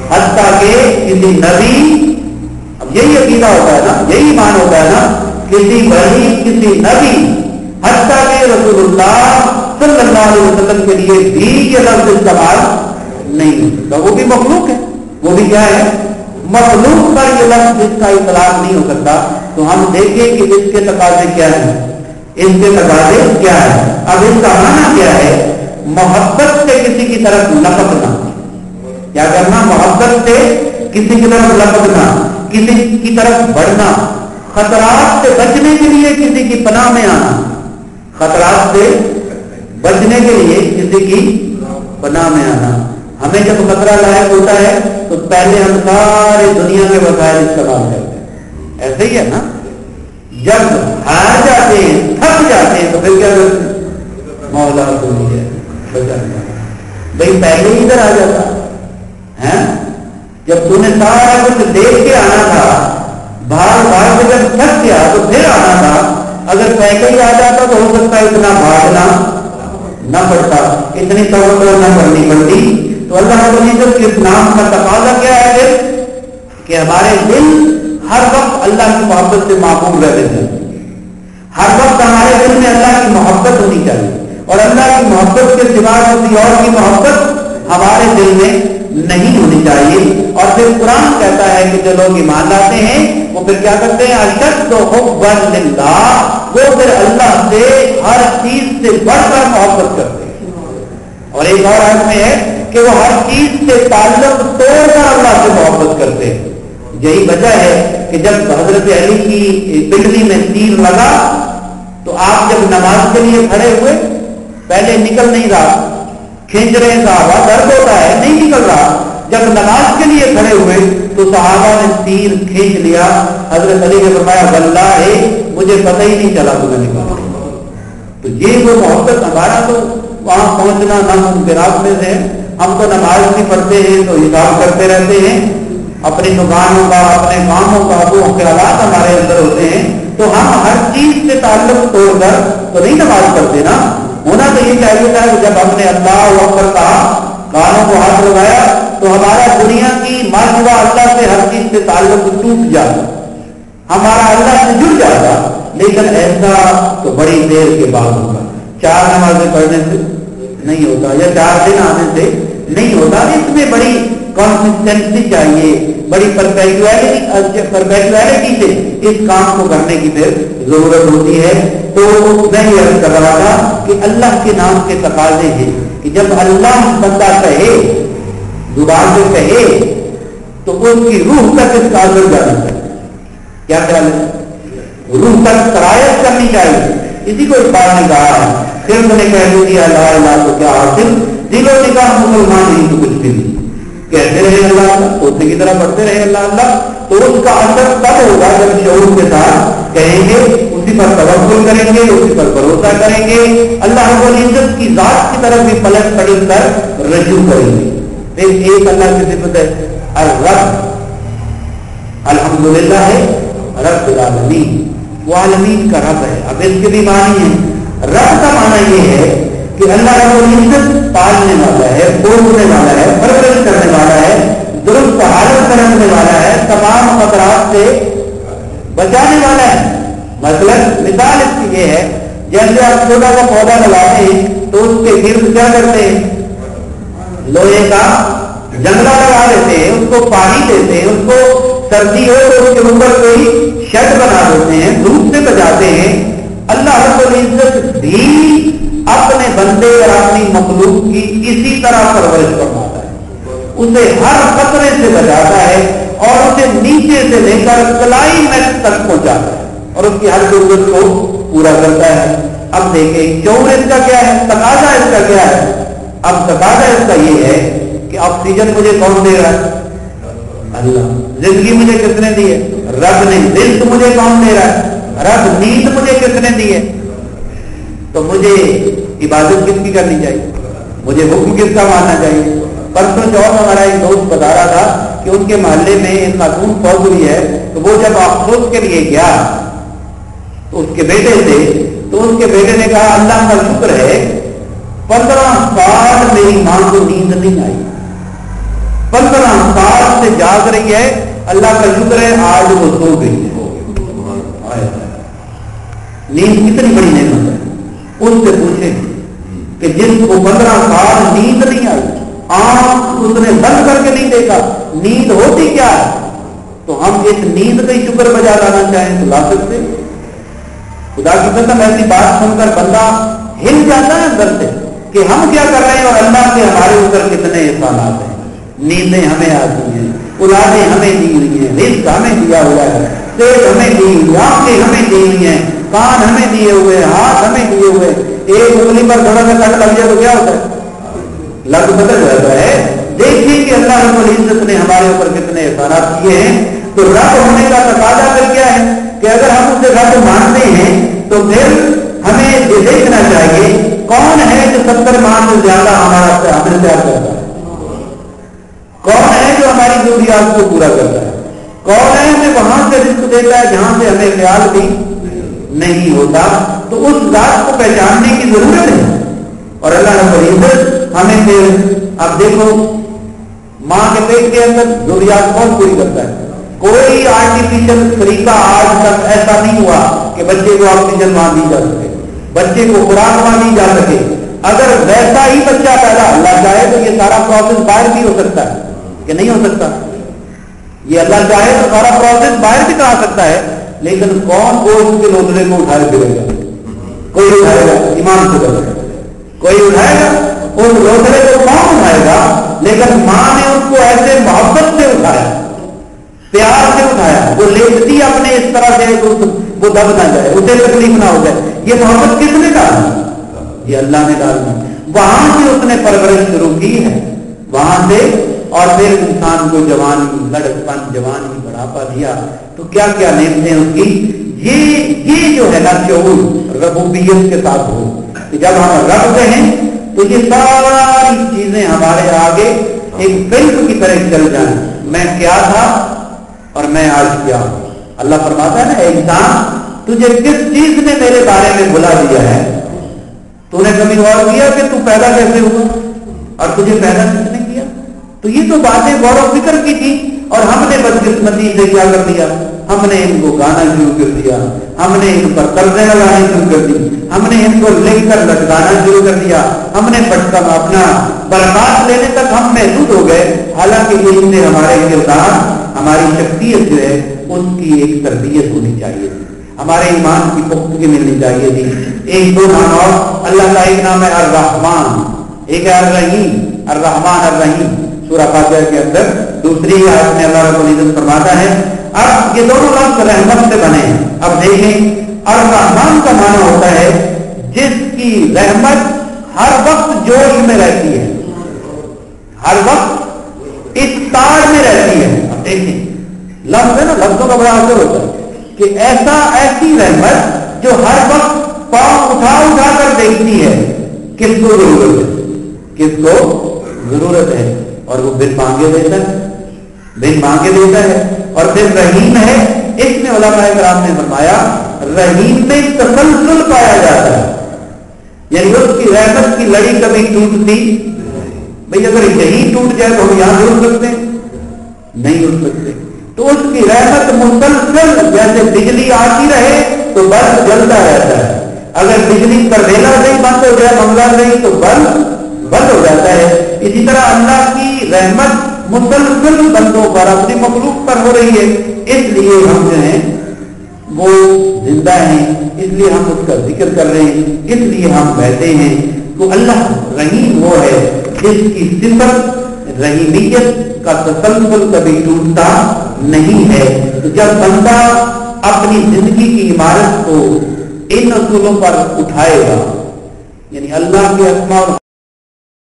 حتیٰ کہ کسی نبی، اب یہی عقیدہ ہوتا ہے نا، یہی ایمان ہوتا ہے نا، کسی ولی، کسی نبی، حتیٰ کہ رسول اللہ صلی اللہ علیہ وسلم کے لیے بھی یہ لفظ استعمال نہیں ہو سکتا. وہ بھی مخلوق ہے، وہ بھی کیا ہے؟ مخلوق پر یہ لفظ اس کا اطلاق نہیں ہو سکتا. تو ہم دیکھیں کہ اس کے تقاضے کیا ہیں، اس کے تقاضے کیا ہے. اب اس کا معنی کیا ہے؟ محبت سے کسی کی طرف لپکنا. کیا کرنا؟ محبت سے کسی کی طرف لپکنا، کسی کی طرف بڑھنا، خطرات سے بچنے کے لیے کسی کی پناہ میں آنا. خطرات سے بچنے کے لیے کسی کی پناہ میں آنا. ہمیں جب خطرہ لاحق ہوتا ہے تو پہلے ہم سارے دنیا کے وسائل استعمال کرتے ہیں. ایسے ہی ہے نا، جب ہار جاتے ہیں، تھک جاتے ہیں، تو پھر کیا کرتے ہیں؟ مولا تو نہیں ہے بچانا. بھائی پہلے ہی ادھر آ جاتا ہے. جب تم نے سارا کچھ دیکھ کے آنا تھا، بھاگ بھاگ کے جب تھک گیا تو پھر آنا تھا. اگر پہلے ہی آ جاتا تو ہو سکتا ہے اتنا بھاگنا نہ پڑتا، اتنی توجہ نہ کرنی پڑتی. تو اللہ رب العزت کے نام کا تقاضا کیا ہے پھر؟ کہ ہمارے دل ہر وقت اللہ کی محبت سے معقوم رہتے ہیں. ہر وقت ہمارے دل میں اللہ کی محبت ہونی چاہیے، اور اللہ کی محبت کے سوا کسی اور کی محبت ہمارے دل میں نہیں ہونی چاہیے. اور پھر قرآن کہتا ہے کہ جو لوگ ایمان لاتے ہیں وہ پھر کیا کرتے ہیں؟ اشد حبا للہ، وہ پھر اللہ سے ہر چیز سے بڑھ کر محبت کرتے ہیں. اور ایک اور آیت میں ہے کہ وہ ہر چیز سے تعلق توڑ کر اللہ سے محبت کرتے ہیں. یہی وجہ ہے کہ جب حضرت علی کی بجلی میں تیر لگا تو آپ جب نماز کے لیے کھڑے ہوئے، پہلے نکل نہیں رہا، کھینچ رہے صحابہ، درد ہوتا ہے، نہیں نکل رہا. جب نماز کے لیے کھڑے ہوئے تو صحابہ نے تیر کھینچ لیا. حضرت علی نے فرمایا واللہ مجھے پتہ ہی نہیں چلا تمہیں نکلا. تو یہ وہ محبت، ہمارا تو وہاں پہنچنا ناممکنات میں سے. ہم تو نماز نہیں پڑھتے ہیں تو حساب کرتے رہتے ہیں اپنی دکانوں کا، اپنے کاموں کا، وہ خیالات ہمارے اندر ہوتے ہیں. تو ہم ہر چیز سے تعلق توڑ کر تو نہیں نماز پڑھتے نا. ہونا تو یہ چاہیے تھا کہ جب ہم نے اللہ اکبر کہا، کانوں کو ہاتھ لگایا، تو ہمارا دنیا کی ماضی اللہ سے ہر چیز سے تعلق ٹوٹ جاتا، ہمارا اللہ سے جڑ جاتا. لیکن ایسا تو بڑی دیر کے بعد ہوگا. 4 نمازیں پڑھنے سے نہیں ہوتا، یا 4 دن آنے سے نہیں ہوتا. اس میں بڑی کنسسٹنسی چاہیے، بڑی پرفیکچویلٹی سے اس کام کو کرنے کی پھر ضرورت ہوتی ہے. تو میں یہ عرض کر رہا تھا کہ اللہ کے نام کے تقاضے ہیں کہ جب اللہ بندہ کہے، زبان سے کہے، تو اس کی روح تک اس کاغذ جانا چاہیے. کیا خیال ہے؟ روح تک سرایت کرنی چاہیے. اسی کو اس بات نے کہا ہے، پھر میں نے کہہ دیا لا الہ تو کیا حاصل، دل و نگاہ مسلمان نہیں تو کچھ بھی نہیں. کہتے رہے اللہ اللہ، سوچنے کی طرح پڑھتے رہے اللہ اللہ، تو اس کا اثر تب ہوگا جب شعور کے ساتھ کہیں گے، اسی پر توکل کریں گے، اسی پر بھروسہ کریں گے، اللہ رب العزت کی ذات کی طرف بھی پلٹ پلٹ کر رجوع کریں گے. پھر ایک اللہ کی صفت ہے الرب، الحمدللہ ہے رب العالمین، وہ عالمین کا رب ہے. اب اس کے بھی معنی ہے. رب کا معنی یہ ہے کہ اللہ رب العزت پالنے والا ہے، پوسنے والا ہے، پرورش کرنے والا ہے، درست حالت کرنے والا ہے، تمام خطرات سے بچانے والا ہے. مثال اس کی یہ ہے، جیسے آپ چھوٹا سا پودا لگاتے ہیں تو اس کے گرد کیا کرتے ہیں؟ لوہے کا جنگلہ لگا دیتے ہیں، اس کو پانی دیتے ہیں، اس کو سردی ہو تو اس کے اوپر کوئی شیڈ بنا دیتے ہیں، دھوپ سے بچاتے ہیں. اللہ رب العزت بھی اپنے بندے اور اپنی مخلوق کی اسی طرح پرورش فرماتا ہے. اسے ہر خطرے سے بچاتا ہے اور اسے نیچے سے لے کر کلائمیکس تک پہنچاتا ہے اور اس کی ہر ضرورت کو پورا کرتا ہے. اب دیکھیں شعور اس کا کیا ہے، تقاضا اس کا کیا ہے. اب تقاضا اس کا یہ ہے کہ آکسیجن مجھے کون دے رہا ہے؟ اللہ. زندگی مجھے کس نے دی ہے؟ رب نے. رزق مجھے کون دے رہا ہے؟ رب. نیند مجھے کس نے دی ہے؟ تو مجھے عبادت کس کی کرنی چاہیے؟ مجھے حکم کس کا ماننا چاہیے؟ پرسوں چوتھ ہمارا ایک دوست بتا رہا تھا کہ ان کے محلے میں ایک خاتون فوت ہوئی ہے، تو وہ جب افسوس کے لیے گیا تو اس کے بیٹے سے، تو اس کے بیٹے نے کہا اللہ کا شکر ہے 15 سال میری ماں کو نیند نہیں آئی، 15 رات سے جاگ رہی ہے، اللہ کا شکر ہے آج وہ سو گئی ہے. نیند کتنی بڑی نعمت ہے. اس سے پوچھیں کہ جس کو 15 سال نیند نہیں آئی، آنکھ اس نے بند کر کے نہیں دیکھا، نیند ہوتی کیا ہے، تو ہم اس نیند کا ہی شکر بجا لانا چاہیں تو لا سکتے. خدا کی قسم ایسی بات سن کر بندہ ہل جاتا ہے اندر سے کہ ہم کیا کر رہے ہیں اور اللہ کے ہمارے اوپر کتنے احسانات ہیں. نیندیں ہمیں آتی ہیں، اولادیں ہمیں دی ہوئی ہیں، رزق ہمیں دیا ہوا ہے، صحت ہمیں دی ہوئی، آنکھیں ہمیں دی ہوئی ہیں، کان ہمیں دیے ہوئے، ہاتھ ہمیں دیے ہوئے. ایک انگلی پر تھوڑا سا کٹ لگ جائے تو کیا ہوتا ہے؟ لگ بدل جاتا ہے. دیکھیے کہ اللہ رب العزت نے ہمارے اوپر کتنے احسانات کیے ہیں. تو رب ہونے کا تقاضا پھر کیا ہے کہ اگر ہم اسے رب مانتے ہیں تو پھر ہمیں یہ دیکھنا چاہیے کون ہے جو 70 ماہ سے زیادہ ہمارا ہمیں پیار کرتا ہے، کون ہے جو ہماری ضروریات کو پورا کرتا ہے، کون ہے ہمیں وہاں سے رزق دیتا ہے جہاں سے ہمیں خیال بھی نہیں ہوتا. تو اس ذات کو پہچاننے کی ضرورت ہے. اور اللہ رب العزت ہمیں پھر اب دیکھو ماں کے پیٹ کے اندر ضروریات کون پوری کرتا ہے؟ کوئی آرٹیفیشل طریقہ آج تک ایسا نہیں ہوا کہ بچے کو آکسیجن وہاں دی جا سکے، بچے کو خوراک وہاں دی جا سکے. اگر ویسا ہی بچہ پیدا اللہ چاہے تو یہ سارا پروسیس باہر بھی ہو سکتا ہے کہ نہیں ہو سکتا؟ یہ اللہ چاہے تو سارا پروسیس باہر بھی کرا سکتا ہے. لیکن کون گوشت کے لوٹنے کو اٹھائے پھرے گا؟ کوئی اٹھائے گا؟ ایمان سے کرے گا کوئی اٹھائے گا؟ اس لوٹنے کو کون اٹھائے گا؟ لیکن ماں نے اس کو ایسے محبت سے اٹھایا، پیار سے اٹھایا. وہ لیٹتی اپنے اس طرح سے وہ دب نہ جائے، اسے تکلیف نہ ہو جائے. یہ محبت کس نے ڈالی؟ یہ اللہ نے ڈالی. وہاں سے اس نے پرورش شروع کی ہے، وہاں سے. اور پھر انسان کو جوانی، لڑکپن، جوانی، بڑھاپا دیا. تو کیا کیا نعمتیں اس کی. یہ جو ہے نا شعور ربوبیت کے ساتھ ہو کہ جب ہم رب ہیں تو یہ ساری چیزیں ہمارے آگے ایک فلم کی طرح چل جائیں. میں کیا تھا اور میں آج کیا ہوں. اللہ فرماتا ہے نا اے انسان تجھے کس چیز نے میرے بارے میں بلا دیا ہے؟ تو نے کبھی غور کیا کہ تو پیدا کیسے ہوا اور تجھے پیدا کس نے کیا؟ تو یہ تو باتیں غور و فکر کی تھی. اور ہم نے بدقسمتی سے کیا کر دیا؟ ہم نے ان کو گانا شروع کر دیا، ہم نے ان پر قرضے لگانے شروع کر دی، ہم نے ان کو لکھ کر لٹکانا شروع کر دیا، ہم نے پٹکا اپنا برکات لینے تک ہم محدود ہو گئے. حالانکہ یہ ان سے ہمارے کردار، ہماری شخصیت جو ہے اس کی ایک تربیت ہونی چاہیے تھی، ہمارے ایمان کی پختگی ملنی چاہیے تھی. ایک دو نام اور اللہ کا ایک نام ہے الرحمن، ایک ہے الرحیم، الرحمن الرحیم سورہ فاتحہ کے اندر. دوسری آیت میں اللہ رب العزت فرماتا ہے اب یہ دونوں لفظ رحمت سے بنے ہیں. اب دیکھیں الرحمن کا معنی ہوتا ہے جس کی رحمت ہر وقت جوش میں رہتی ہے، ہر وقت اس تار میں رہتی ہے. اب دیکھیں لفظ ہے نا، لفظوں کا بڑا اثر ہوتا ہے کہ ایسی رحمت جو ہر وقت پاؤں اٹھا اٹھا کر دیکھتی ہے کس کو ضرورت ہے، کس کو ضرورت ہے، اور وہ بن مانگے دیتا ہے، بن مانگے دیتا ہے. اور پھر رحیم ہے. اس میں علماء کرام نے فرمایا رحیم میں تسلسل پایا جاتا ہے، یعنی اس کی رحمت کی لڑی کبھی ٹوٹتی بھئی اگر یہی ٹوٹ جائے تو ہم یہاں سے اٹھ سکتے ہیں؟ نہیں اٹھ سکتے. تو اس کی رحمت مسلسل جیسے بجلی آتی رہے تو بلب جلتا رہتا ہے. اگر بجلی پر ویلا نہیں بند ہو جائے، منگلا نہیں، تو بلب بند ہو جاتا ہے. اسی طرح اللہ کی رحمت مسلسل بندوں پر، اپنی مخلوق پر ہو رہی ہے. اس لیے ہم جو ہیں وہ زندہ ہیں، اس لیے ہم اس کا ذکر کر رہے ہیں، اس لیے ہم بیٹھے ہیں. تو اللہ رحیم وہ ہے جس کی صفت رحیمیت کا تسلسل کبھی ٹوٹتا نہیں ہے. تو جب بندہ اپنی زندگی کی عمارت کو ان اصولوں پر اٹھائے گا، یعنی اللہ کے اسماء